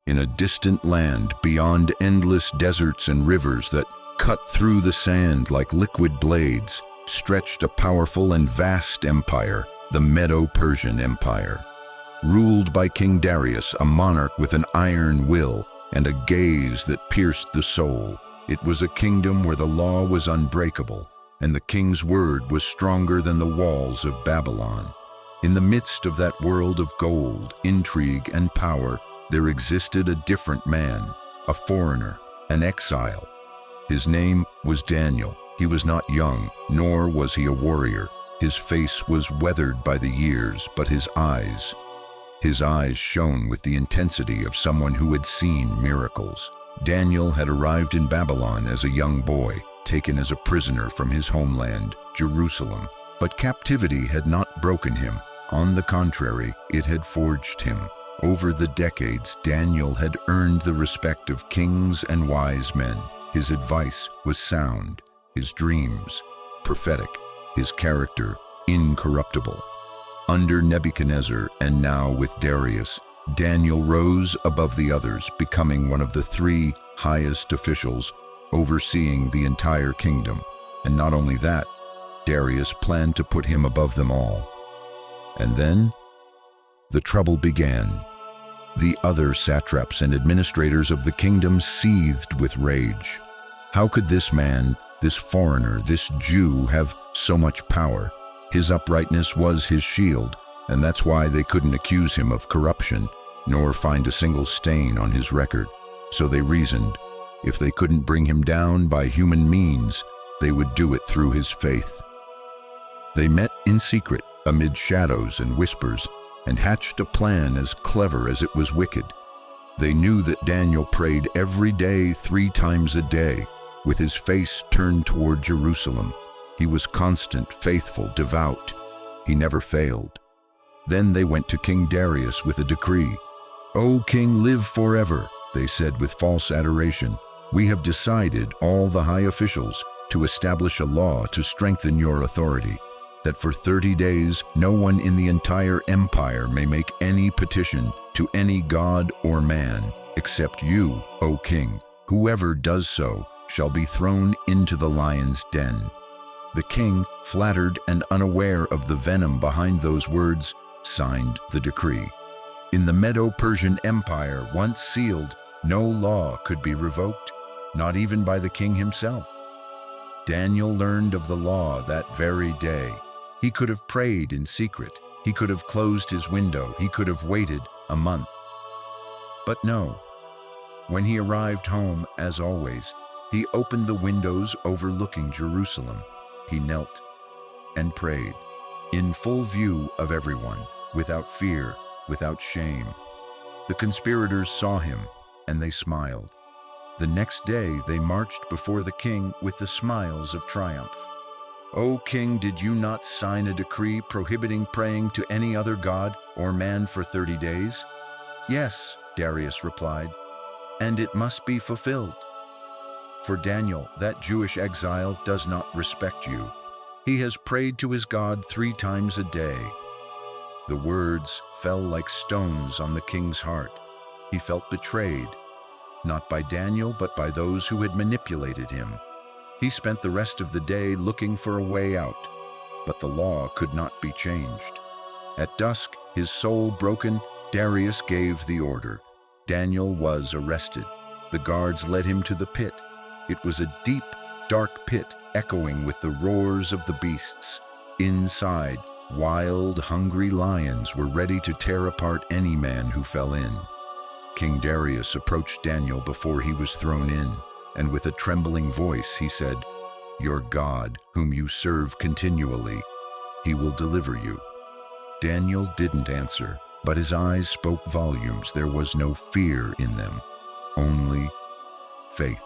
In a distant land beyond endless deserts and rivers that cut through the sand like liquid blades, stretched a powerful and vast empire, the Medo-Persian Empire. Ruled by King Darius, a monarch with an iron will and a gaze that pierced the soul, it was a kingdom where the law was unbreakable and the king's word was stronger than the walls of Babylon. In the midst of that world of gold, intrigue, and power, there existed a different man, a foreigner, an exile. His name was Daniel. He was not young, nor was he a warrior. His face was weathered by the years, but his eyes shone with the intensity of someone who had seen miracles. Daniel had arrived in Babylon as a young boy, taken as a prisoner from his homeland, Jerusalem. But captivity had not broken him. On the contrary, it had forged him. Over the decades, Daniel had earned the respect of kings and wise men. His advice was sound, his dreams prophetic, his character incorruptible. Under Nebuchadnezzar and now with Darius, Daniel rose above the others, becoming one of the three highest officials overseeing the entire kingdom. And not only that, Darius planned to put him above them all. And then the trouble began. The other satraps and administrators of the kingdom seethed with rage. How could this man, this foreigner, this Jew have so much power? His uprightness was his shield, and that's why they couldn't accuse him of corruption, nor find a single stain on his record. So they reasoned, if they couldn't bring him down by human means, they would do it through his faith. They met in secret, amid shadows and whispers, and hatched a plan as clever as it was wicked. They knew that Daniel prayed every day 3 times a day, with his face turned toward Jerusalem. He was constant, faithful, devout. He never failed. Then they went to King Darius with a decree. "O king, live forever," they said with false adoration. "We have decided, all the high officials, to establish a law to strengthen your authority, that for 30 days no one in the entire empire may make any petition to any god or man except you, O king. Whoever does so shall be thrown into the lion's den." The king, flattered and unaware of the venom behind those words, signed the decree. In the Medo-Persian Empire, once sealed, no law could be revoked, not even by the king himself. Daniel learned of the law that very day. He could have prayed in secret. He could have closed his window. He could have waited a month. But no. When he arrived home, as always, he opened the windows overlooking Jerusalem. He knelt and prayed, in full view of everyone, without fear, without shame. The conspirators saw him, and they smiled. The next day they marched before the king with the smiles of triumph. "O king, did you not sign a decree prohibiting praying to any other god or man for 30 days? "Yes," Darius replied, "and it must be fulfilled. For Daniel, that Jewish exile, does not respect you. He has prayed to his God 3 times a day." The words fell like stones on the king's heart. He felt betrayed, not by Daniel, but by those who had manipulated him. He spent the rest of the day looking for a way out, but the law could not be changed. At dusk, his soul broken, Darius gave the order. Daniel was arrested. The guards led him to the pit. It was a deep, dark pit, echoing with the roars of the beasts. Inside, wild, hungry lions were ready to tear apart any man who fell in. King Darius approached Daniel before he was thrown in, and with a trembling voice he said, "Your God, whom you serve continually, he will deliver you." Daniel didn't answer, but his eyes spoke volumes. There was no fear in them, only faith.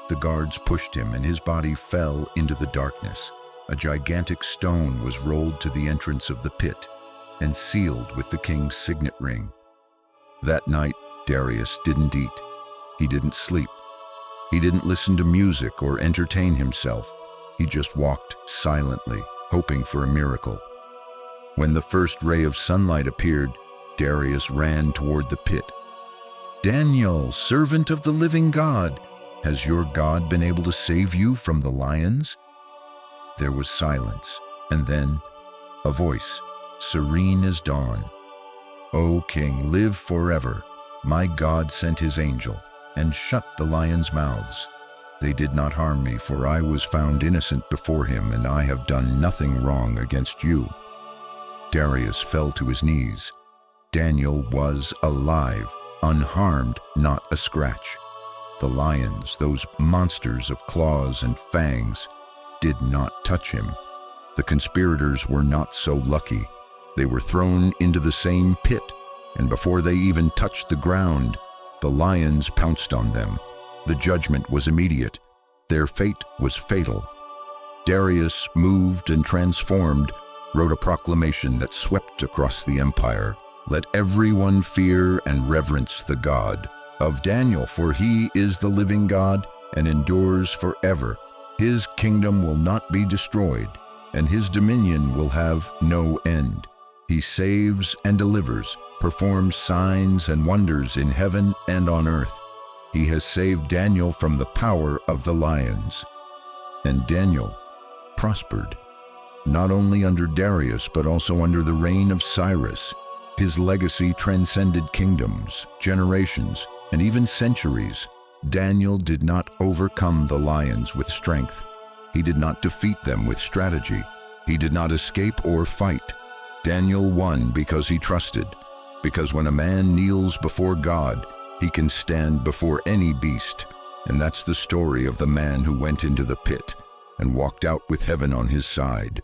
The guards pushed him, and his body fell into the darkness. A gigantic stone was rolled to the entrance of the pit and sealed with the king's signet ring. That night, Darius didn't eat. He didn't sleep. He didn't listen to music or entertain himself. He just walked silently, hoping for a miracle. When the first ray of sunlight appeared, Darius ran toward the pit. "Daniel, servant of the living God, has your God been able to save you from the lions?" There was silence, and then a voice, serene as dawn. "O King, live forever. My God sent his angel and shut the lions' mouths. They did not harm me, for I was found innocent before him, and I have done nothing wrong against you." Darius fell to his knees. Daniel was alive, unharmed, not a scratch. The lions, those monsters of claws and fangs, did not touch him. The conspirators were not so lucky. They were thrown into the same pit, and before they even touched the ground, the lions pounced on them. The judgment was immediate. Their fate was fatal. Darius, moved and transformed, wrote a proclamation that swept across the empire. "Let everyone fear and reverence the God of Daniel, for he is the living God and endures forever. His kingdom will not be destroyed, and his dominion will have no end. He saves and delivers, performs signs and wonders in heaven and on earth. He has saved Daniel from the power of the lions." And Daniel prospered, not only under Darius, but also under the reign of Cyrus. His legacy transcended kingdoms, generations, and even centuries. Daniel did not overcome the lions with strength. He did not defeat them with strategy. He did not escape or fight. Daniel won because he trusted, because when a man kneels before God, he can stand before any beast. And that's the story of the man who went into the pit and walked out with heaven on his side.